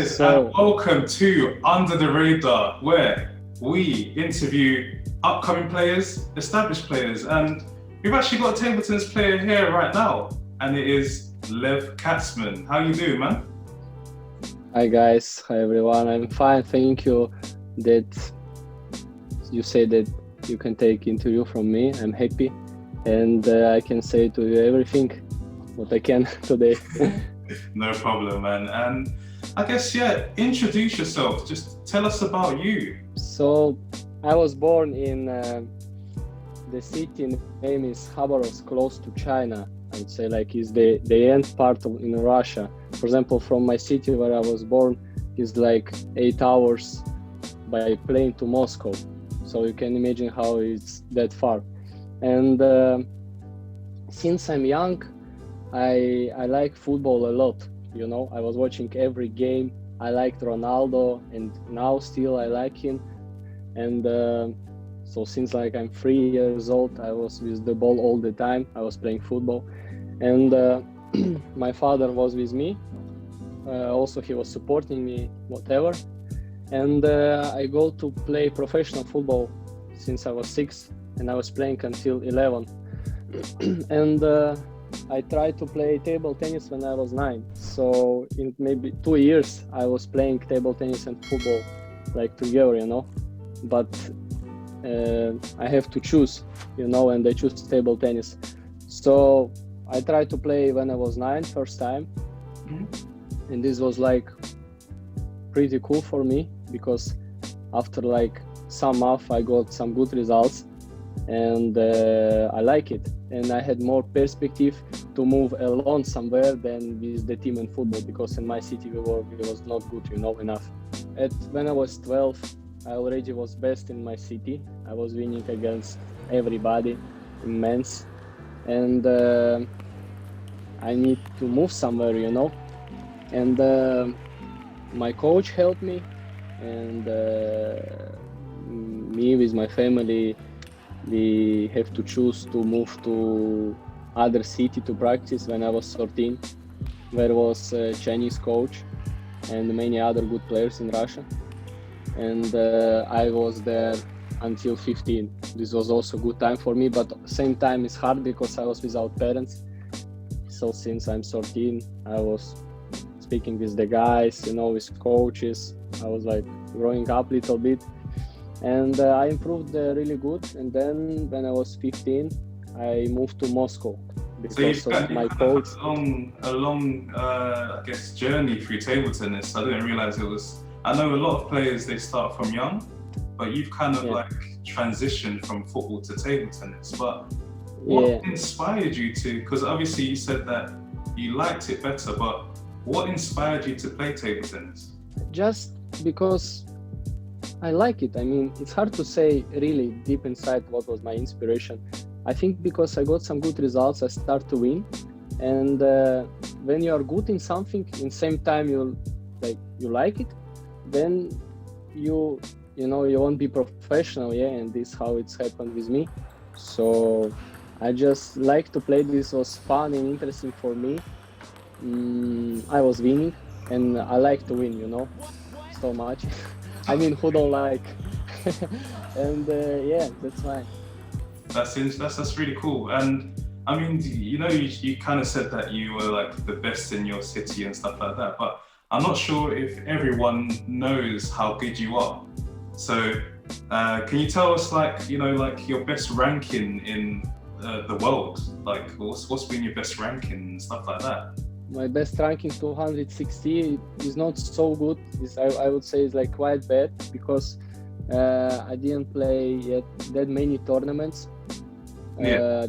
guys, and welcome to Under the Radar, where we interview upcoming players, established players, and we've actually got a table tennis player here right now, and it is Lev Katsman. How you doing, man? Hi guys, hi everyone. I'm fine, thank you that you say that you can take interview from me. I'm happy, and I can say to you everything what I can today. No problem, man. And I guess, introduce yourself. Just tell us about you. So, I was born in the city name is Khabarovsk, close to China. I would say like is the end part of in Russia. For example, from my city where I was born is like 8 hours by plane to Moscow. So you can imagine how it's that far. And since I'm young, I like football a lot. You know, I was watching every game. I liked Ronaldo, and now still I like him. And so since like I'm 3 years old, I was with the ball all the time. I was playing football, and my father was with me. Also, he was supporting me, whatever. And I go to play professional football since I was 6, and I was playing until 11. And I tried to play table tennis when I was 9. So in maybe 2 years, I was playing table tennis and football like together, you know. But I have to choose, you know, and I choose table tennis. So I tried to play when I was 9, first time. And this was like pretty cool for me because after like some month I got some good results, and I like it. And I had more perspective to move alone somewhere than with the team in football, because in my city it was not good, you know, enough. When I was 12, I already was best in my city. I was winning against everybody in men's, and I need to move somewhere, you know. And my coach helped me, and me with my family, we have to choose to move to other city to practice when I was 13, where was a Chinese coach and many other good players in Russia. And I was there until 15. This was also a good time for me, but at the same time it's hard because I was without parents. So since I'm 13, I was speaking with the guys, you know, with coaches. I was like growing up a little bit, and I improved really good. And then when I was 15, I moved to Moscow because of my coach. A long, I guess, journey through table tennis. I didn't realize it was. I know a lot of players, they start from young, but you've kind of like transitioned from football to table tennis. But what inspired you to, because obviously you said that you liked it better, but what inspired you to play table tennis? Just because I like it. I mean, it's hard to say really deep inside what was my inspiration. I think because I got some good results, I start to win. And when you are good in something, in same time you like it, then you won't be professional, and this is how it's happened with me. So I just like to play. This was fun and interesting for me. I was winning, and I like to win, you know, so much. I mean, who don't like? And that's fine. That's really cool. And I mean, you know, you kind of said that you were like the best in your city and stuff like that, but I'm not sure if everyone knows how good you are. So can you tell us, like, you know, like your best ranking in the world? Like, what's been your best ranking and stuff like that? My best ranking 260 is not so good. I would say it's like quite bad because I didn't play yet that many tournaments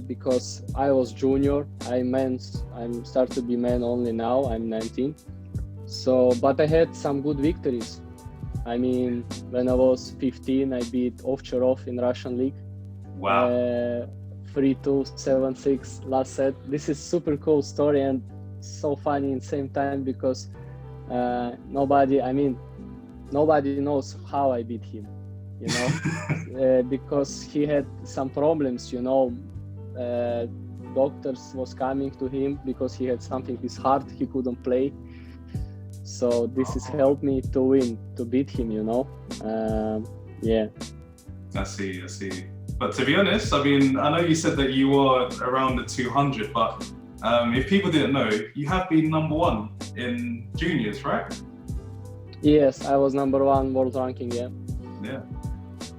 because I was junior. I'm start to be man only now. I'm 19. So, but I had some good victories. I mean, when I was 15, I beat Ovtcharov in Russian league. Wow. 3-2, 7-6 last set. This is super cool story and so funny in the same time because nobody knows how I beat him, you know, because he had some problems, you know. Doctors was coming to him because he had something with heart, he couldn't play. So this has helped me to win, to beat him, you know. Yeah. I see. But to be honest, I mean, I know you said that you were around the 200, but if people didn't know, you have been number one in juniors, right? Yes, I was number one world ranking, yeah. Yeah.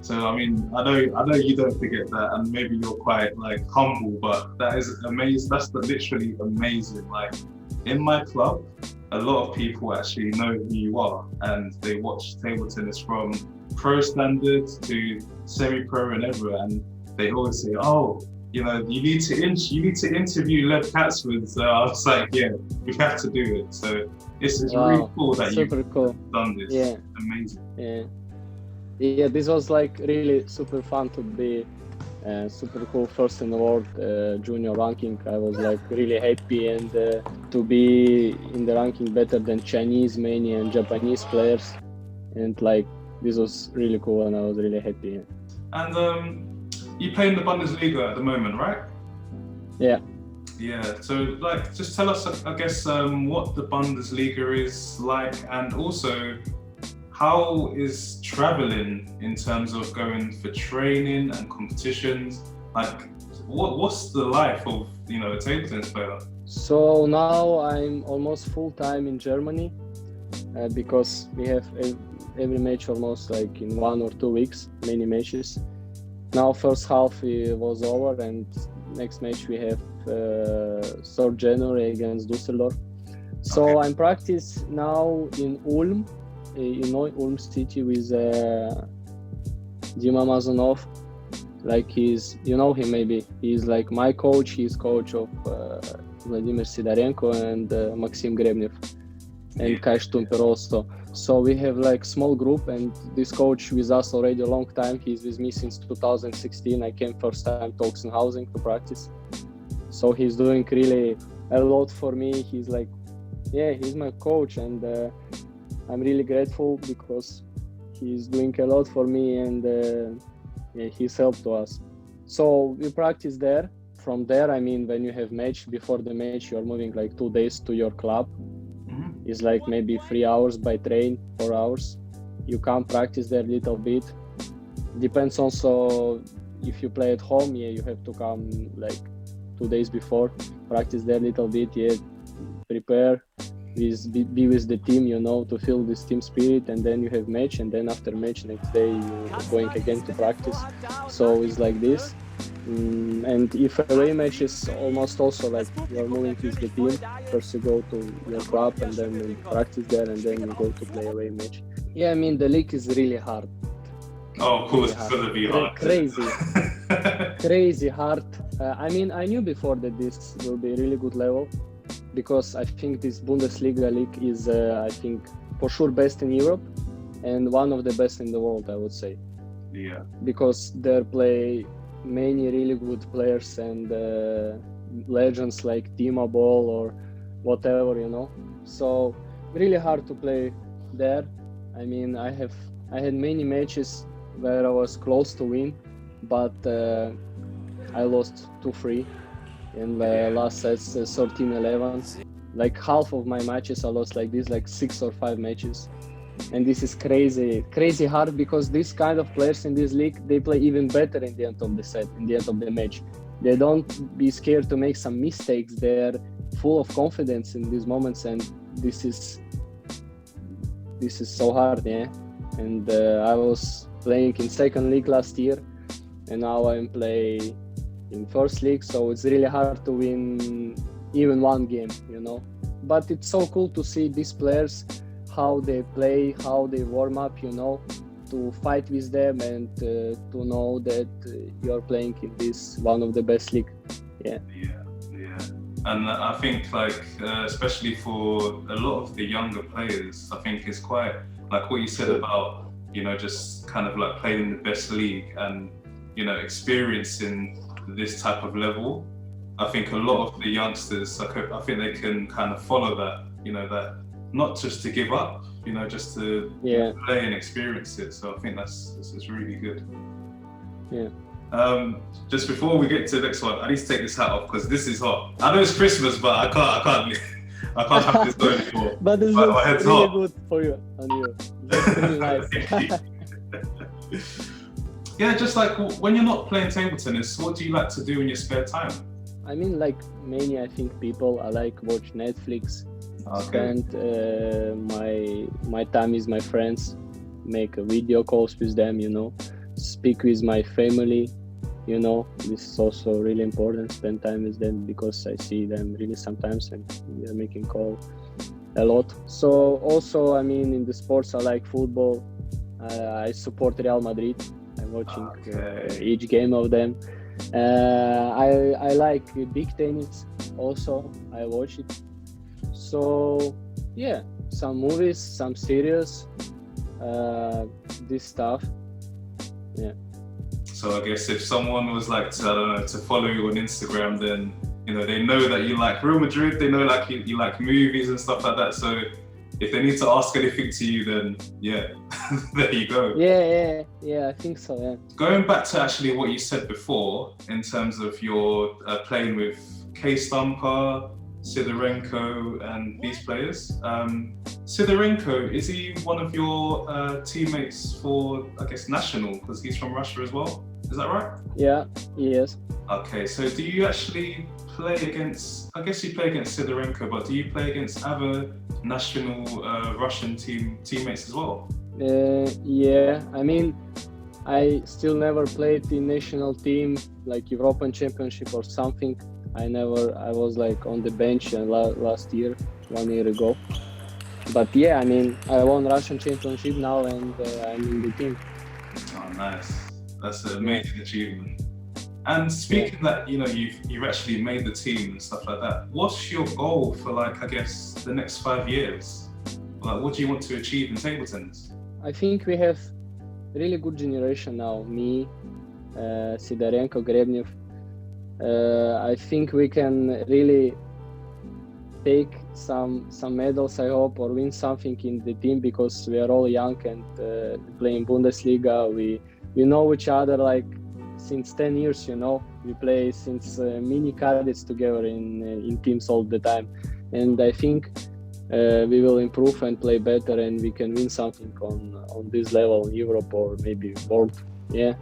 So I mean, I know you don't forget that, and maybe you're quite like humble, but that is amazing. That's literally amazing. Like in my club, a lot of people actually know who you are, and they watch table tennis from pro standards to semi-pro and everywhere, and they always say, "Oh, you know, you need to interview Lev Katsman." So I was like, "Yeah, we have to do it." So it's Wow, really cool that you've cool. done this. Yeah. Amazing. Yeah, this was like really super fun to be super cool first in the world junior ranking. I was like really happy, and to be in the ranking better than Chinese, many and Japanese players, and like this was really cool, and I was really happy. And you play in the Bundesliga at the moment, right? Yeah. Yeah. So like, just tell us, I guess, what the Bundesliga is like, and also how is traveling in terms of going for training and competitions? Like, what's the life of, you know, a table tennis player? So now I'm almost full time in Germany because we have every match almost like in 1 or 2 weeks, many matches. Now first half was over, and next match we have 3rd January against Düsseldorf. So Okay. I'm practice now in Ulm, you know, Ulm city with Dima Mazunov. Like you know him maybe. He's like my coach. He's coach of Vladimir Sidarenko and Maxim Grebnev and Kai Stumper also. So we have like small group, and this coach with us already a long time. He's with me since 2016. I came first time to Oxenhausen to practice. So he's doing really a lot for me. He's like, yeah, he's my coach, and I'm really grateful because he's doing a lot for me, and yeah, he's helped to us. So we practice there. From there, I mean, when you have match, before the match, you're moving like 2 days to your club. It's like maybe 3 hours by train, 4 hours. You can practice there a little bit. Depends also if you play at home, yeah, you have to come like 2 days before, practice there a little bit, yeah, prepare, be with the team, you know, to feel this team spirit, and then you have match, and then after match next day you're going again to practice. So it's like this. And if away match is almost also like you're moving with the team, first you go to your club and then you practice there, and then you go to play away match. Yeah, I mean, the league is really hard. Oh, of course, it's gonna be hard. Crazy hard. I mean, I knew before that this will be a really good level, because I think this Bundesliga league is, I think, for sure best in Europe and one of the best in the world, I would say. Yeah. Because there play many really good players and legends like Dima Ball or whatever, you know. So really hard to play there. I mean, I had many matches where I was close to win, but I lost 2-3 in the last sets, 13-11. Like half of my matches I lost like this, like 6 or 5 matches. And this is crazy hard, because these kind of players in this league, they play even better in the end of the set, in the end of the match. They don't be scared to make some mistakes. They're full of confidence in these moments, and this is so hard, yeah. And I was playing in second league last year, and now I'm playing in first league, so it's really hard to win even one game, you know. But it's so cool to see these players, how they play, how they warm up, you know, to fight with them, and to know that you're playing in this one of the best league. Yeah. And I think like especially for a lot of the younger players, I think it's quite like what you said about, you know, just kind of like playing in the best league and, you know, experiencing this type of level. I think a lot of the youngsters, I think they can kind of follow that, you know, that not just to give up, you know, just to play and experience it. So I think that's really good. Yeah. Just before we get to the next one, I need to take this hat off because this is hot. I know it's Christmas, but I I can't have this go anymore. But this My looks head's really hot. good for you, on you. That's really nice. Thank you. Yeah, just like when you're not playing table tennis, what do you like to do in your spare time? I mean, like many, I think people, I like watch Netflix. Okay. Spend my time with my friends, make video calls with them, you know, speak with my family, you know. This is also really important. Spend time with them because I see them really sometimes, and we are making call a lot. So also, I mean, in the sports, I like football. I support Real Madrid. I'm watching each game of them. I like big tennis also. I watch it. So yeah, some movies, some series, this stuff. Yeah. So I guess if someone was like to, I don't know, to follow you on Instagram, then you know they know that you like Real Madrid. They know like you like movies and stuff like that. So if they need to ask anything to you, then yeah, there you go. Yeah. I think so. Yeah. Going back to actually what you said before in terms of your playing with K-Stumper, Sidorenko, and these players. Sidorenko, is he one of your teammates for, I guess, national? Because he's from Russia as well. Is that right? Yeah. Yes. Okay, so do you actually play against, I guess you play against Sidorenko, but do you play against other national Russian teammates as well? Yeah. I mean, I still never played in national team, like European Championship or something. I was like on the bench last year, 1 year ago. But yeah, I mean, I won Russian Championship now, and I'm in the team. Oh, nice. That's an amazing achievement. And speaking that, you know, you've actually made the team and stuff like that. What's your goal for, like, I guess, the next 5 years? Like, what do you want to achieve in table tennis? I think we have really good generation now. Me, Sidorenko, Grebnev. I think we can really take some medals, I hope, or win something in the team because we are all young and playing Bundesliga. We know each other like since 10 years, you know. We play since mini cadets together in teams all the time, and I think we will improve and play better, and we can win something on this level in Europe or maybe world. Yeah.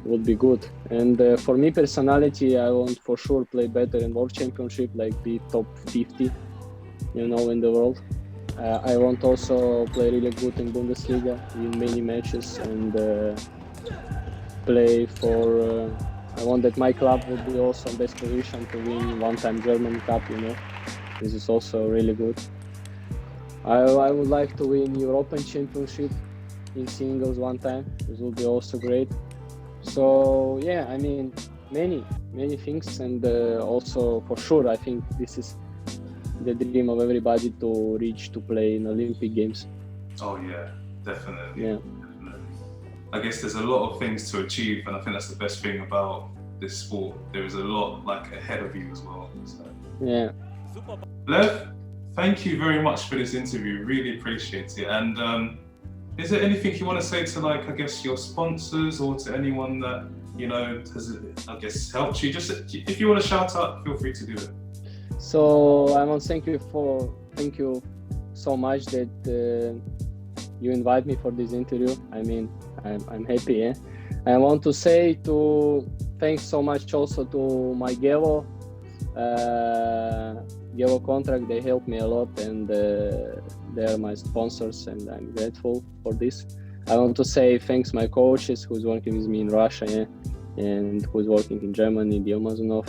Would be good. And for me personality, I want for sure play better in World Championship, like be top 50, you know, in the world. I want also play really good in Bundesliga, win many matches, and play for. I want that my club would be also in best position to win one-time German Cup. You know, this is also really good. I would like to win European Championship in singles one time. This would be also great. So yeah, I mean, many things, and also for sure, I think this is the dream of everybody to reach to play in Olympic Games. Oh yeah, definitely. Yeah. Definitely. I guess there's a lot of things to achieve, and I think that's the best thing about this sport. There is a lot like ahead of you as well. So. Yeah. Lev, thank you very much for this interview. Really appreciate it. And is there anything you want to say to, like, I guess, your sponsors or to anyone that, you know, has, I guess, helped you? Just if you want to shout out, feel free to do it. So I want to thank you so much that you invite me for this interview. I mean, I'm happy. Yeah? I want to say thanks so much also to my Gevo contract. They helped me a lot, and they are my sponsors, and I'm grateful for this. I want to say thanks my coaches who's working with me in Russia, yeah, and who's working in Germany, the Amazonov.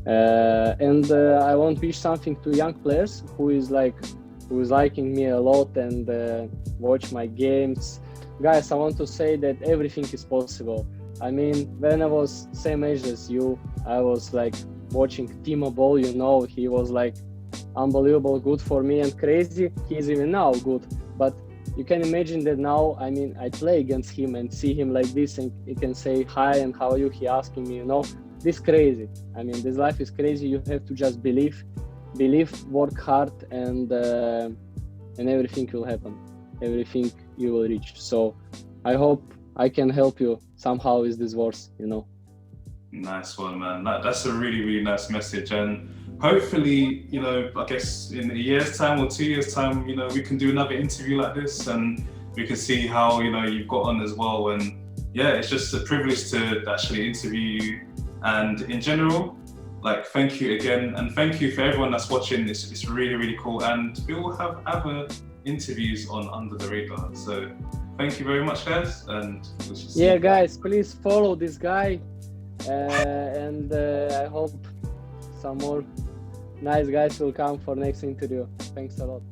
And I want to wish something to young players who is liking me a lot and watch my games. Guys, I want to say that everything is possible. I mean, when I was same age as you, I was like watching Timo Boll, you know, he was like unbelievable good for me and crazy. He's even now good, but you can imagine that now, I mean, I play against him and see him like this, and he can say hi and how are you, he asking me, you know, this crazy. I mean, this life is crazy. You have to just believe, work hard, and everything will happen. Everything you will reach. So I hope I can help you somehow with this words, you know. Nice one, man. That's a really, really nice message. And hopefully, I guess in a year's time or 2 years' time, we can do another interview like this, and we can see how, you've got on as well. And yeah, it's just a privilege to actually interview you. And in general, like, thank you again. And thank you for everyone that's watching. It's really, really cool. And we will have other interviews on Under the Radar. So thank you very much, guys. And we'll just see you. Guys, please follow this guy. And I hope some more nice guys will come for next interview. Thanks a lot.